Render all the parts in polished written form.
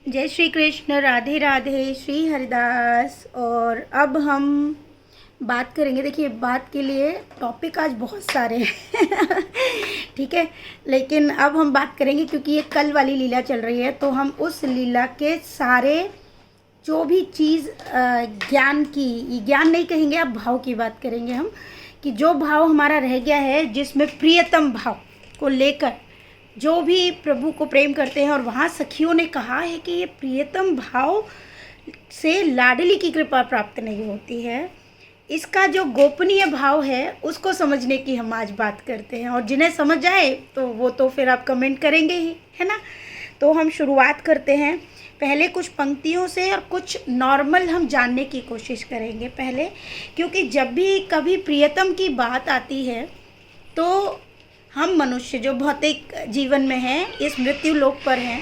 जय श्री कृष्ण, राधे राधे, श्री हरिदास। और अब हम बात करेंगे। देखिए, बात के लिए टॉपिक आज बहुत सारे हैं ठीक है, लेकिन अब हम बात करेंगे क्योंकि ये कल वाली लीला चल रही है, तो हम उस लीला के सारे जो भी चीज़ ज्ञान की, ज्ञान नहीं कहेंगे, अब भाव की बात करेंगे हम, कि जो भाव हमारा रह गया है, जिसमें प्रियतम भाव को लेकर जो भी प्रभु को प्रेम करते हैं। और वहाँ सखियों ने कहा है कि ये प्रियतम भाव से लाडली की कृपा प्राप्त नहीं होती है। इसका जो गोपनीय भाव है उसको समझने की हम आज बात करते हैं, और जिन्हें समझ आए तो वो तो फिर आप कमेंट करेंगे ही, है ना। तो हम शुरुआत करते हैं पहले कुछ पंक्तियों से, और कुछ नॉर्मल हम जानने की कोशिश करेंगे पहले, क्योंकि जब भी कभी प्रियतम की बात आती है तो हम मनुष्य जो भौतिक जीवन में हैं, इस मृत्यु लोक पर हैं,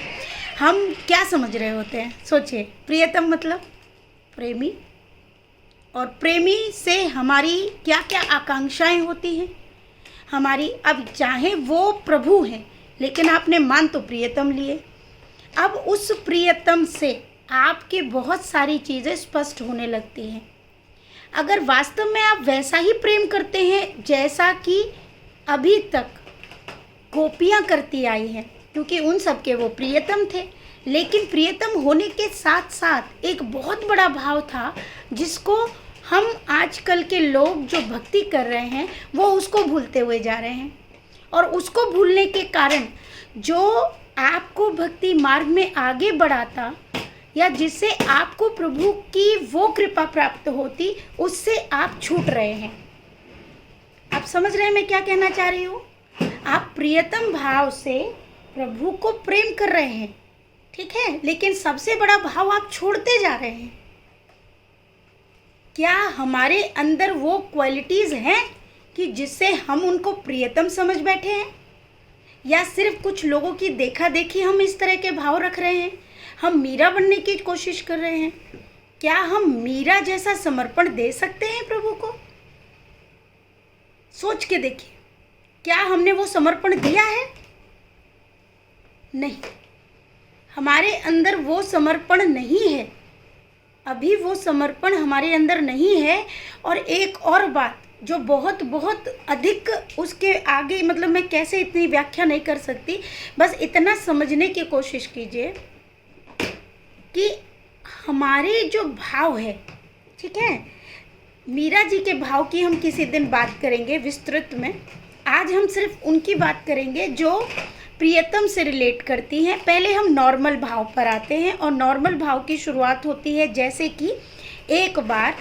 हम क्या समझ रहे होते हैं। सोचिए, प्रियतम मतलब प्रेमी, और प्रेमी से हमारी क्या क्या आकांक्षाएं होती हैं हमारी। अब चाहे वो प्रभु हैं, लेकिन आपने मान तो प्रियतम लिए। अब उस प्रियतम से आपके बहुत सारी चीज़ें स्पष्ट होने लगती हैं। अगर वास्तव में आप वैसा ही प्रेम करते हैं जैसा कि अभी तक गोपियाँ करती आई हैं, क्योंकि उन सब के वो प्रियतम थे, लेकिन प्रियतम होने के साथ साथ एक बहुत बड़ा भाव था जिसको हम आजकल के लोग जो भक्ति कर रहे हैं वो उसको भूलते हुए जा रहे हैं। और उसको भूलने के कारण जो आपको भक्ति मार्ग में आगे बढ़ाता, या जिससे आपको प्रभु की वो कृपा प्राप्त होती, उससे आप छूट रहे हैं। आप समझ रहे हैं मैं क्या कहना चाह रही हूँ। आप प्रियतम भाव से प्रभु को प्रेम कर रहे हैं, ठीक है, लेकिन सबसे बड़ा भाव आप छोड़ते जा रहे हैं। क्या हमारे अंदर वो क्वालिटीज़ हैं कि जिससे हम उनको प्रियतम समझ बैठे हैं, या सिर्फ कुछ लोगों की देखा देखी हम इस तरह के भाव रख रहे हैं। हम मीरा बनने की कोशिश कर रहे हैं। क्या हम मीरा जैसा समर्पण दे सकते हैं प्रभु को? सोच के देखिए, क्या हमने वो समर्पण दिया है? नहीं, हमारे अंदर वो समर्पण नहीं है। अभी वो समर्पण हमारे अंदर नहीं है। और एक और बात जो बहुत बहुत अधिक उसके आगे, मतलब मैं कैसे इतनी व्याख्या नहीं कर सकती, बस इतना समझने की कोशिश कीजिए कि हमारे जो भाव है, ठीक है, मीरा जी के भाव की हम किसी दिन बात करेंगे विस्तृत में। आज हम सिर्फ उनकी बात करेंगे जो प्रियतम से रिलेट करती हैं। पहले हम नॉर्मल भाव पर आते हैं, और नॉर्मल भाव की शुरुआत होती है जैसे कि एक बार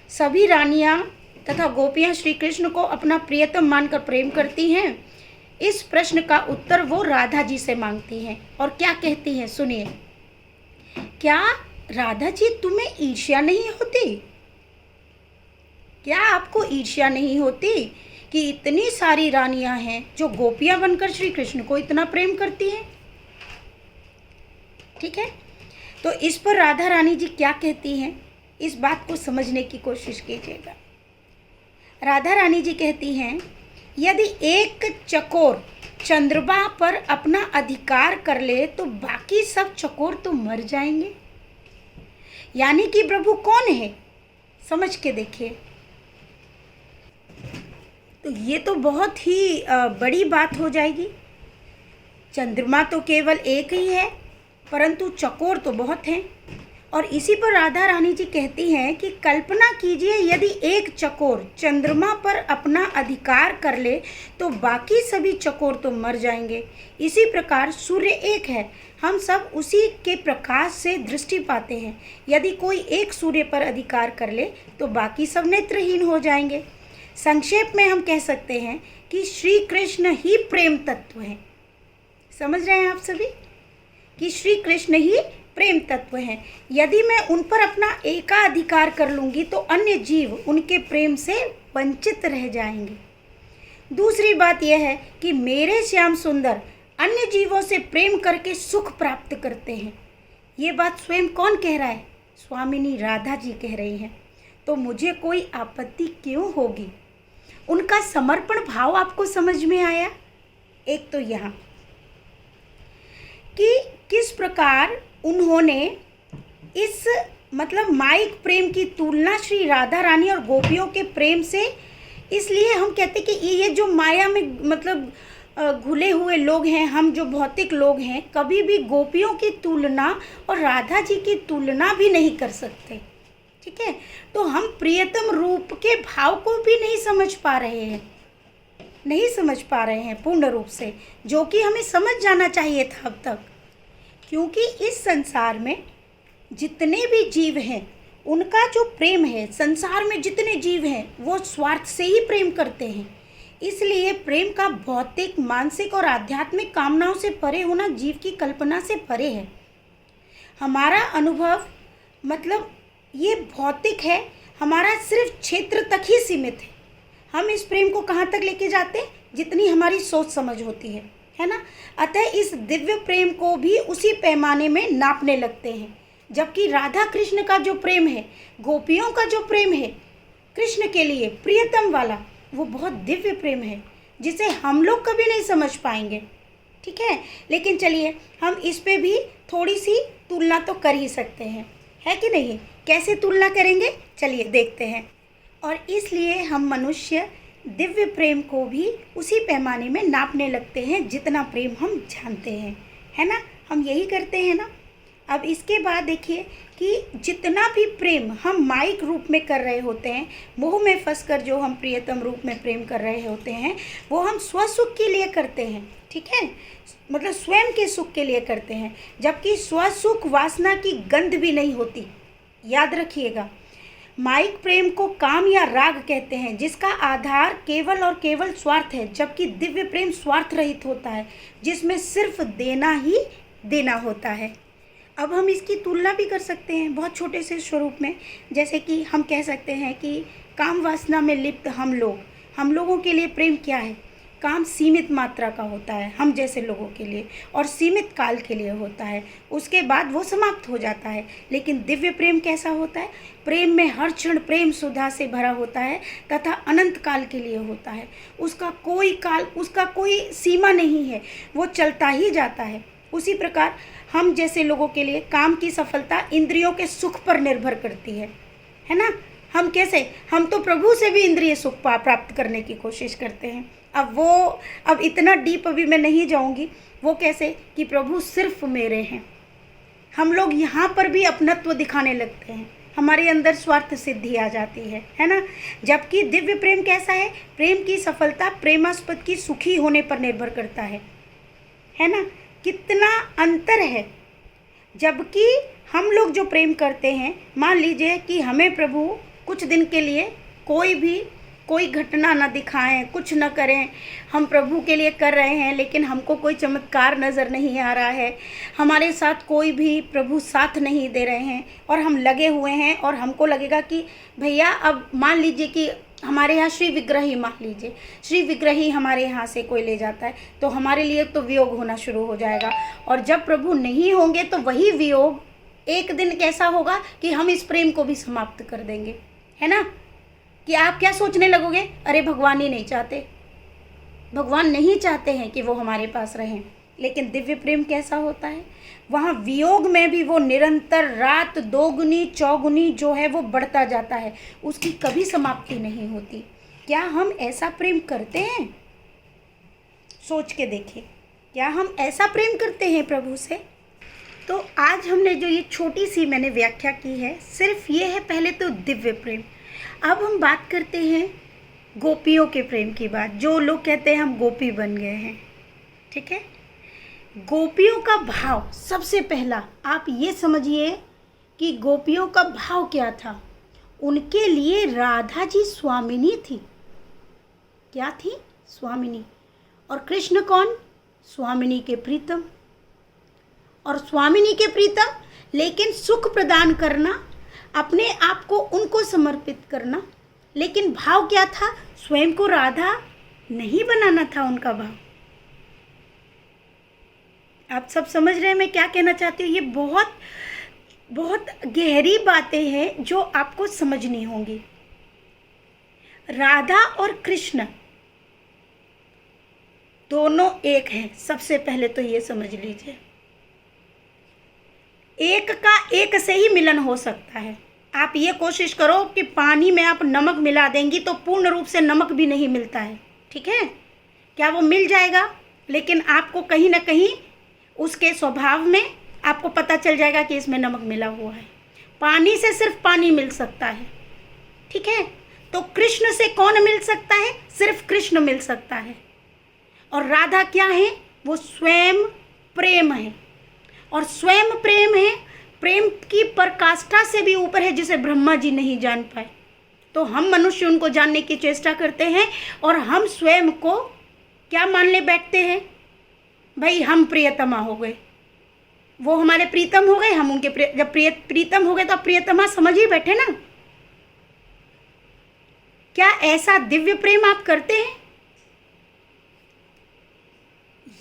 सभी रानियां तथा गोपियां श्री कृष्ण को अपना प्रियतम मानकर प्रेम करती हैं। इस प्रश्न का उत्तर वो राधा जी से मांगती हैं, और क्या कहती हैं सुनिए। क्या राधा जी तुम्हें ईर्ष्या नहीं होती? क्या आपको ईर्ष्या नहीं होती कि इतनी सारी रानियां हैं जो गोपियां बनकर श्री कृष्ण को इतना प्रेम करती हैं? ठीक है, तो इस पर राधा रानी जी क्या कहती हैं, इस बात को समझने की कोशिश कीजिएगा। राधा रानी जी कहती हैं, यदि एक चकोर चंद्रमा पर अपना अधिकार कर ले तो बाकी सब चकोर तो मर जाएंगे। यानी कि प्रभु कौन है, समझ के देखिए। तो ये तो बहुत ही बड़ी बात हो जाएगी। चंद्रमा तो केवल एक ही है, परंतु चकोर तो बहुत हैं। और इसी पर राधा रानी जी कहती हैं कि कल्पना कीजिए, यदि एक चकोर चंद्रमा पर अपना अधिकार कर ले तो बाकी सभी चकोर तो मर जाएंगे। इसी प्रकार सूर्य एक है, हम सब उसी के प्रकाश से दृष्टि पाते हैं। यदि कोई एक सूर्य पर अधिकार कर ले तो बाकी सब नेत्रहीन हो जाएंगे। संक्षेप में हम कह सकते हैं कि श्री कृष्ण ही प्रेम तत्व हैं। समझ रहे हैं आप सभी कि श्री कृष्ण ही प्रेम तत्व हैं। यदि मैं उन पर अपना एकाधिकार कर लूँगी तो अन्य जीव उनके प्रेम से वंचित रह जाएंगे। दूसरी बात यह है कि मेरे श्याम सुंदर अन्य जीवों से प्रेम करके सुख प्राप्त करते हैं। ये बात स्वयं कौन कह रहा है? स्वामिनी राधा जी कह रही हैं। तो मुझे कोई आपत्ति क्यों होगी? उनका समर्पण भाव आपको समझ में आया? एक तो यहाँ कि किस प्रकार उन्होंने इस मतलब माइक प्रेम की तुलना श्री राधा रानी और गोपियों के प्रेम से, इसलिए हम कहते कि ये जो माया में मतलब घुले हुए लोग हैं, हम जो भौतिक लोग हैं, कभी भी गोपियों की तुलना और राधा जी की तुलना भी नहीं कर सकते। ठीक है, तो हम प्रियतम रूप के भाव को भी नहीं समझ पा रहे हैं, नहीं समझ पा रहे हैं पूर्ण रूप से, जो कि हमें समझ जाना चाहिए था अब तक। क्योंकि इस संसार में जितने भी जीव हैं, उनका जो प्रेम है, संसार में जितने जीव हैं वो स्वार्थ से ही प्रेम करते हैं। इसलिए प्रेम का भौतिक, मानसिक और आध्यात्मिक कामनाओं से परे होना जीव की कल्पना से परे है। हमारा अनुभव मतलब ये भौतिक है, हमारा सिर्फ क्षेत्र तक ही सीमित है। हम इस प्रेम को कहाँ तक लेके जाते हैं, जितनी हमारी सोच समझ होती है ना। अतः इस दिव्य प्रेम को भी उसी पैमाने में नापने लगते हैं। जबकि राधा कृष्ण का जो प्रेम है, गोपियों का जो प्रेम है कृष्ण के लिए प्रियतम वाला, वो बहुत दिव्य प्रेम है, जिसे हम लोग कभी नहीं समझ पाएंगे। ठीक है, लेकिन चलिए हम इस पे भी थोड़ी सी तुलना तो कर ही सकते हैं, है कि नहीं। कैसे तुलना करेंगे, चलिए देखते हैं। और इसलिए हम मनुष्य दिव्य प्रेम को भी उसी पैमाने में नापने लगते हैं जितना प्रेम हम जानते हैं, है ना। हम यही करते हैं ना। अब इसके बाद देखिए कि जितना भी प्रेम हम माइक रूप में कर रहे होते हैं, मोह में फंसकर जो हम प्रियतम रूप में प्रेम कर रहे होते हैं, वो हम स्वसुख के लिए करते हैं। ठीक है, मतलब स्वयं के सुख के लिए करते हैं, जबकि स्वसुख वासना की गंध भी नहीं होती। याद रखिएगा, माइक प्रेम को काम या राग कहते हैं, जिसका आधार केवल और केवल स्वार्थ है, जबकि दिव्य प्रेम स्वार्थ रहित होता है, जिसमें सिर्फ देना ही देना होता है। अब हम इसकी तुलना भी कर सकते हैं बहुत छोटे से स्वरूप में। जैसे कि हम कह सकते हैं कि काम वासना में लिप्त हम लोगों के लिए प्रेम क्या है। काम सीमित मात्रा का होता है हम जैसे लोगों के लिए, और सीमित काल के लिए होता है, उसके बाद वो समाप्त हो जाता है। लेकिन दिव्य प्रेम कैसा होता है, प्रेम में हर क्षण प्रेम सुधा से भरा होता है तथा अनंत काल के लिए होता है। उसका कोई काल, उसका कोई सीमा नहीं है, वो चलता ही जाता है। उसी प्रकार हम जैसे लोगों के लिए काम की सफलता इंद्रियों के सुख पर निर्भर करती है ना। हम कैसे, हम तो प्रभु से भी इंद्रिय सुख प्राप्त करने की कोशिश करते हैं। अब इतना डीप अभी मैं नहीं जाऊंगी। वो कैसे कि प्रभु सिर्फ मेरे हैं। हम लोग यहाँ पर भी अपनत्व दिखाने लगते हैं, हमारे अंदर स्वार्थ सिद्धि आ जाती है ना। जबकि दिव्य प्रेम कैसा है, प्रेम की सफलता प्रेमास्पद की सुखी होने पर निर्भर करता है ना। कितना अंतर है। जबकि हम लोग जो प्रेम करते हैं, मान लीजिए कि हमें प्रभु कुछ दिन के लिए कोई घटना न दिखाएं, कुछ न करें, हम प्रभु के लिए कर रहे हैं, लेकिन हमको कोई चमत्कार नज़र नहीं आ रहा है, हमारे साथ कोई भी प्रभु साथ नहीं दे रहे हैं, और हम लगे हुए हैं, और हमको लगेगा कि भैया अब मान लीजिए कि हमारे यहाँ श्री विग्रही हमारे यहाँ से कोई ले जाता है, तो हमारे लिए तो वियोग होना शुरू हो जाएगा। और जब प्रभु नहीं होंगे तो वही वियोग एक दिन कैसा होगा कि हम इस प्रेम को भी समाप्त कर देंगे, है ना। कि आप क्या सोचने लगोगे, अरे भगवान ही नहीं चाहते, भगवान नहीं चाहते हैं कि वो हमारे पास रहें। लेकिन दिव्य प्रेम कैसा होता है, वहाँ वियोग में भी वो निरंतर रात दोगुनी चौगुनी जो है वो बढ़ता जाता है, उसकी कभी समाप्ति नहीं होती। क्या हम ऐसा प्रेम करते हैं? सोच के देखिए, क्या हम ऐसा प्रेम करते हैं प्रभु से? तो आज हमने जो ये छोटी सी मैंने व्याख्या की है, सिर्फ ये है पहले तो दिव्य प्रेम। अब हम बात करते हैं गोपियों के प्रेम की बात, जो लोग कहते हैं हम गोपी बन गए हैं। ठीक है, गोपियों का भाव सबसे पहला आप ये समझिए कि गोपियों का भाव क्या था। उनके लिए राधा जी स्वामिनी थी। क्या थी? स्वामिनी। और कृष्ण कौन? स्वामिनी के प्रीतम। और स्वामिनी के प्रीतम, लेकिन सुख प्रदान करना, अपने आप को उनको समर्पित करना। लेकिन भाव क्या था? स्वयं को राधा नहीं बनाना था उनका भाव। आप सब समझ रहे हैं मैं क्या कहना चाहती हूँ? ये बहुत बहुत गहरी बातें हैं जो आपको समझनी होंगी। राधा और कृष्ण दोनों एक हैं, सबसे पहले तो ये समझ लीजिए। एक का एक से ही मिलन हो सकता है। आप ये कोशिश करो कि पानी में आप नमक मिला देंगी तो पूर्ण रूप से नमक भी नहीं मिलता है, ठीक है। क्या वो मिल जाएगा, लेकिन आपको कहीं ना कहीं उसके स्वभाव में आपको पता चल जाएगा कि इसमें नमक मिला हुआ है। पानी से सिर्फ पानी मिल सकता है, ठीक है। तो कृष्ण से कौन मिल सकता है? सिर्फ कृष्ण मिल सकता है। और राधा क्या है? वो स्वयं प्रेम है, और स्वयं प्रेम है, प्रेम की पराकाष्ठा से भी ऊपर है, जिसे ब्रह्मा जी नहीं जान पाए। तो हम मनुष्य उनको जानने की चेष्टा करते हैं, और हम स्वयं को क्या मानने बैठते हैं? भाई हम प्रियतमा हो गए, वो हमारे प्रीतम हो गए, हम उनके जब प्रीतम हो गए तो प्रियतमा समझ ही बैठे ना। क्या ऐसा दिव्य प्रेम आप करते हैं?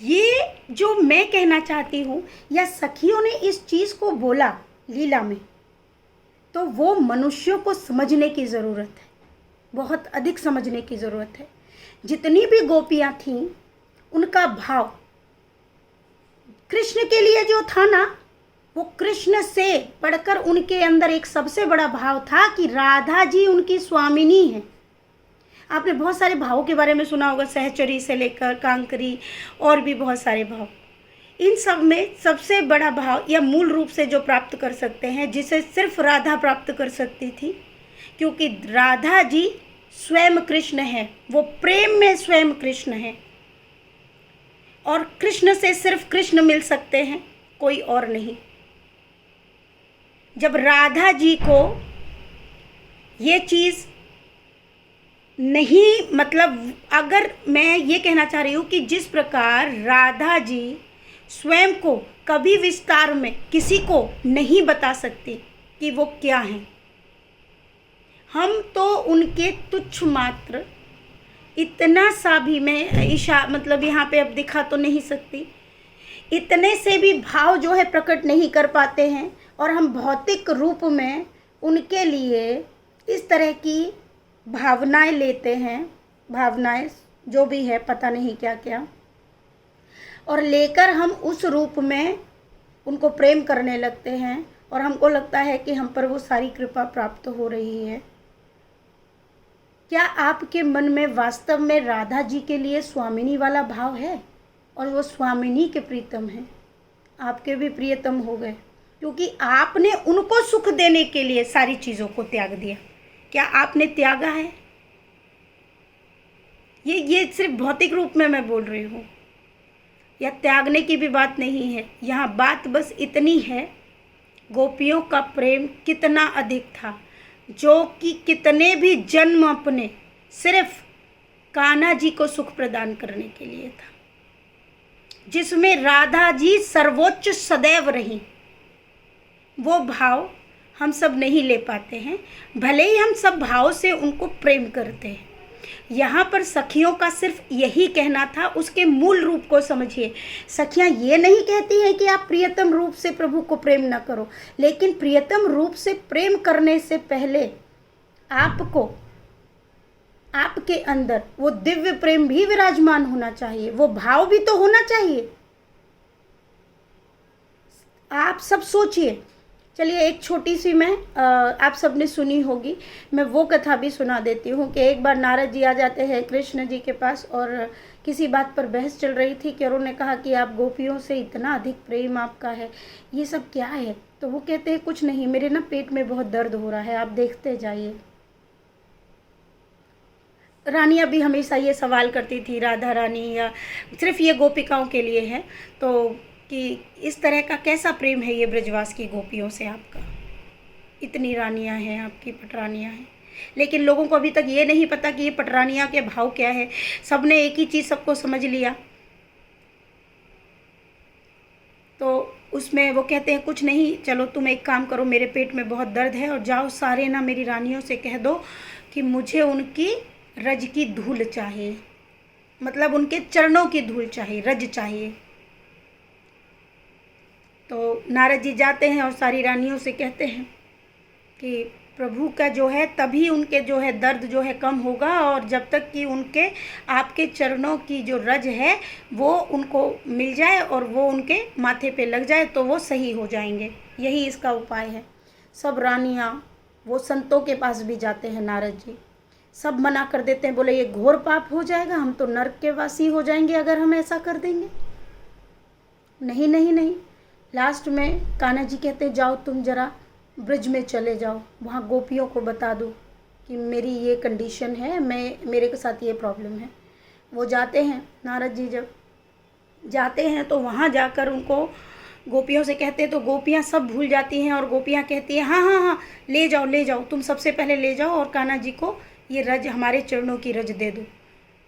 ये जो मैं कहना चाहती हूँ, या सखियों ने इस चीज़ को बोला लीला में, तो वो मनुष्यों को समझने की ज़रूरत है, बहुत अधिक समझने की ज़रूरत है। जितनी भी गोपियाँ थीं, उनका भाव कृष्ण के लिए जो था ना, वो कृष्ण से पढ़कर उनके अंदर एक सबसे बड़ा भाव था कि राधा जी उनकी स्वामिनी है। आपने बहुत सारे भावों के बारे में सुना होगा, सहचरी से लेकर कांकरी, और भी बहुत सारे भाव। इन सब में सबसे बड़ा भाव या मूल रूप से जो प्राप्त कर सकते हैं, जिसे सिर्फ राधा प्राप्त कर सकती थी, क्योंकि राधा जी स्वयं कृष्ण है, वो प्रेम में स्वयं कृष्ण है, और कृष्ण से सिर्फ कृष्ण मिल सकते हैं, कोई और नहीं। जब राधा जी को ये चीज़ नहीं, मतलब अगर मैं ये कहना चाह रही हूँ कि जिस प्रकार राधा जी स्वयं को कभी विस्तार में किसी को नहीं बता सकती कि वो क्या हैं, हम तो उनके तुच्छ मात्र इतना सा भी, मैं मतलब यहाँ पे अब दिखा तो नहीं सकती, इतने से भी भाव जो है प्रकट नहीं कर पाते हैं, और हम भौतिक रूप में उनके लिए इस तरह की भावनाएं लेते हैं, भावनाएं जो भी है पता नहीं क्या क्या, और लेकर हम उस रूप में उनको प्रेम करने लगते हैं, और हमको लगता है कि हम पर वो सारी कृपा प्राप्त हो रही है। क्या आपके मन में वास्तव में राधा जी के लिए स्वामिनी वाला भाव है? और वो स्वामिनी के प्रीतम हैं, आपके भी प्रियतम हो गए, क्योंकि आपने उनको सुख देने के लिए सारी चीज़ों को त्याग दिया। क्या आपने त्यागा है? ये सिर्फ भौतिक रूप में मैं बोल रही हूँ, या त्यागने की भी बात नहीं है। यहाँ बात बस इतनी है, गोपियों का प्रेम कितना अधिक था, जो कि कितने भी जन्म अपने सिर्फ कान्हा जी को सुख प्रदान करने के लिए था, जिसमें राधा जी सर्वोच्च सदैव रही। वो भाव हम सब नहीं ले पाते हैं, भले ही हम सब भाव से उनको प्रेम करते हैं। यहाँ पर सखियों का सिर्फ यही कहना था, उसके मूल रूप को समझिए। सखियाँ ये नहीं कहती हैं कि आप प्रियतम रूप से प्रभु को प्रेम न करो, लेकिन प्रियतम रूप से प्रेम करने से पहले आपको आपके अंदर वो दिव्य प्रेम भी विराजमान होना चाहिए, वो भाव भी तो होना चाहिए। आप सब सोचिए। चलिए एक छोटी सी मैं आप सब ने सुनी होगी, मैं वो कथा भी सुना देती हूँ कि एक बार नारद जी आ जाते हैं कृष्ण जी के पास, और किसी बात पर बहस चल रही थी कि उन्होंने कहा कि आप गोपियों से इतना अधिक प्रेम आपका है, ये सब क्या है? तो वो कहते हैं कुछ नहीं, मेरे ना पेट में बहुत दर्द हो रहा है, आप देखते जाइए। रानियाँ भी हमेशा ये सवाल करती थी, राधा रानी, या सिर्फ ये गोपिकाओं के लिए है तो, कि इस तरह का कैसा प्रेम है ये ब्रजवास की गोपियों से आपका, इतनी रानियां हैं आपकी, पटरानियां हैं। लेकिन लोगों को अभी तक ये नहीं पता कि ये पटरानियां के भाव क्या है। सबने एक ही चीज़ सबको समझ लिया, तो उसमें वो कहते हैं कुछ नहीं, चलो तुम एक काम करो, मेरे पेट में बहुत दर्द है, और जाओ सारे ना मेरी रानियों से कह दो कि मुझे उनकी रज की धूल चाहिए, मतलब उनके चरणों की धूल चाहिए, रज चाहिए। तो नारद जी जाते हैं और सारी रानियों से कहते हैं कि प्रभु का जो है तभी उनके जो है दर्द जो है कम होगा, और जब तक कि उनके आपके चरणों की जो रज है वो उनको मिल जाए और वो उनके माथे पे लग जाए तो वो सही हो जाएंगे। यही इसका उपाय है। सब रानियाँ वो संतों के पास भी जाते हैं नारद जी, सब मना कर देते हैं, बोले ये घोर पाप हो जाएगा, हम तो नरक के वासी हो जाएंगे अगर हम ऐसा कर देंगे। नहीं नहीं नहीं, लास्ट में कान्हा जी कहते जाओ तुम जरा ब्रिज में चले जाओ, वहाँ गोपियों को बता दो कि मेरी ये कंडीशन है, मेरे के साथ ये प्रॉब्लम है। वो जाते हैं, नारद जी जब जाते हैं तो वहाँ जाकर उनको गोपियों से कहते हैं, तो गोपियाँ सब भूल जाती हैं और गोपियाँ कहती हैं हाँ हाँ हाँ ले जाओ, तुम सबसे पहले ले जाओ और कान्हा जी को ये रज, हमारे चरणों की रज दे दो।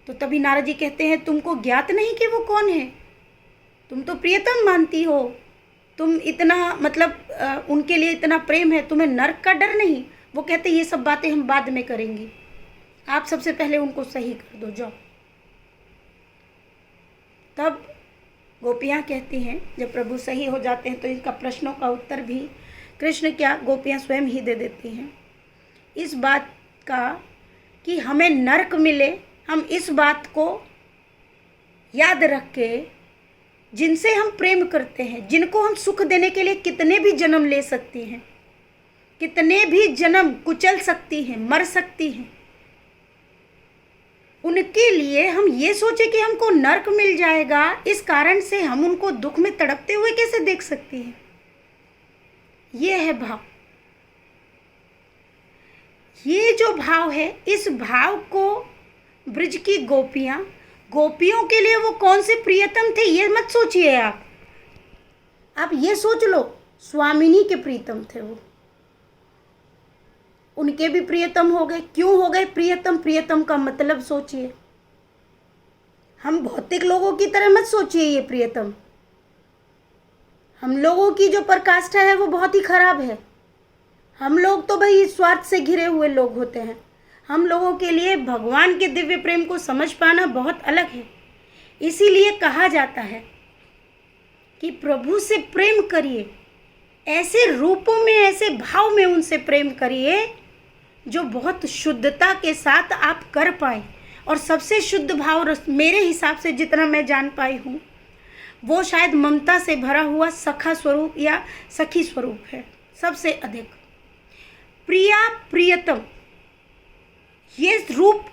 तो तभी नारद जी कहते हैं तुमको ज्ञात नहीं कि वो कौन है, तुम तो प्रियतम मानती हो, तुम इतना मतलब उनके लिए इतना प्रेम है, तुम्हें नरक का डर नहीं। वो कहते ये सब बातें हम बाद में करेंगी, आप सबसे पहले उनको सही कर दो, जाओ। तब गोपियाँ कहती हैं, जब प्रभु सही हो जाते हैं तो इनका प्रश्नों का उत्तर भी कृष्ण क्या गोपियाँ स्वयं ही दे देती हैं। इस बात का कि हमें नरक मिले, हम इस बात को याद रख के जिनसे हम प्रेम करते हैं, जिनको हम सुख देने के लिए कितने भी जन्म ले सकती हैं, कितने भी जन्म कुचल सकती हैं, मर सकती हैं, उनके लिए हम ये सोचे कि हमको नरक मिल जाएगा, इस कारण से हम उनको दुख में तड़पते हुए कैसे देख सकती हैं। ये है भाव। ये जो भाव है, इस भाव को ब्रज की गोपियाँ, गोपियों के लिए वो कौन से प्रियतम थे ये मत सोचिए आप ये सोच लो स्वामिनी के प्रियतम थे वो, उनके भी प्रियतम हो गए। क्यों हो गए प्रियतम? प्रियतम का मतलब सोचिए, हम भौतिक लोगों की तरह मत सोचिए ये प्रियतम। हम लोगों की जो पराकाष्ठा है वो बहुत ही खराब है। हम लोग तो भाई स्वार्थ से घिरे हुए लोग होते हैं। हम लोगों के लिए भगवान के दिव्य प्रेम को समझ पाना बहुत अलग है। इसीलिए कहा जाता है कि प्रभु से प्रेम करिए, ऐसे रूपों में, ऐसे भाव में उनसे प्रेम करिए जो बहुत शुद्धता के साथ आप कर पाए। और सबसे शुद्ध भाव मेरे हिसाब से जितना मैं जान पाई हूँ वो शायद ममता से भरा हुआ सखा स्वरूप या सखी स्वरूप है सबसे अधिक। प्रिया प्रियतम ये रूप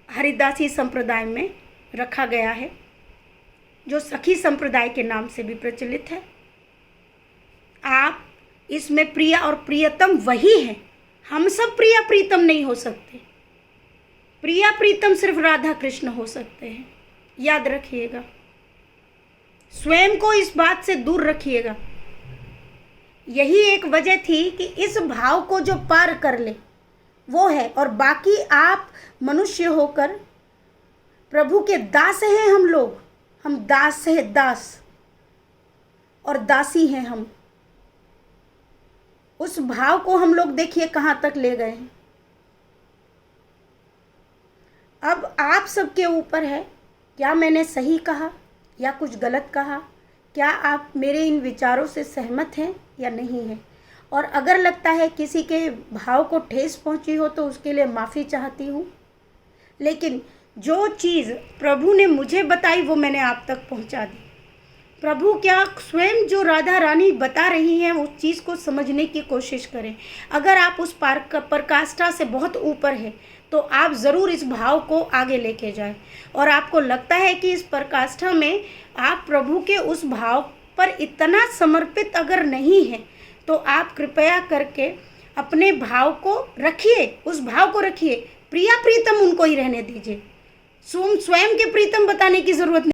हरिदासी संप्रदाय में रखा गया है, जो सखी संप्रदाय के नाम से भी प्रचलित है। आप इसमें प्रिया और प्रियतम वही है, हम सब प्रिया प्रीतम नहीं हो सकते। प्रिया प्रीतम सिर्फ राधा कृष्ण हो सकते हैं, याद रखिएगा। स्वयं को इस बात से दूर रखिएगा। यही एक वजह थी कि इस भाव को जो पार कर ले वो है, और बाकी आप मनुष्य होकर प्रभु के दास हैं। हम लोग, हम दास हैं, दास और दासी हैं हम। उस भाव को हम लोग देखिए कहाँ तक ले गए हैं। अब आप सबके ऊपर है, क्या मैंने सही कहा या कुछ गलत कहा, क्या आप मेरे इन विचारों से सहमत हैं या नहीं हैं। और अगर लगता है किसी के भाव को ठेस पहुंची हो तो उसके लिए माफ़ी चाहती हूँ। लेकिन जो चीज़ प्रभु ने मुझे बताई वो मैंने आप तक पहुंचा दी। प्रभु क्या स्वयं जो राधा रानी बता रही हैं उस चीज़ को समझने की कोशिश करें। अगर आप उस पराकाष्ठा से बहुत ऊपर है तो आप ज़रूर इस भाव को आगे लेके जाएं। और आपको लगता है कि इस पराकाष्ठा में आप प्रभु के उस भाव पर इतना समर्पित अगर नहीं है तो आप कृपया करके अपने भाव को रखिए, उस भाव को रखिए। प्रिया प्रीतम उनको ही रहने दीजिए, स्वयं के प्रीतम बताने की ज़रूरत नहीं।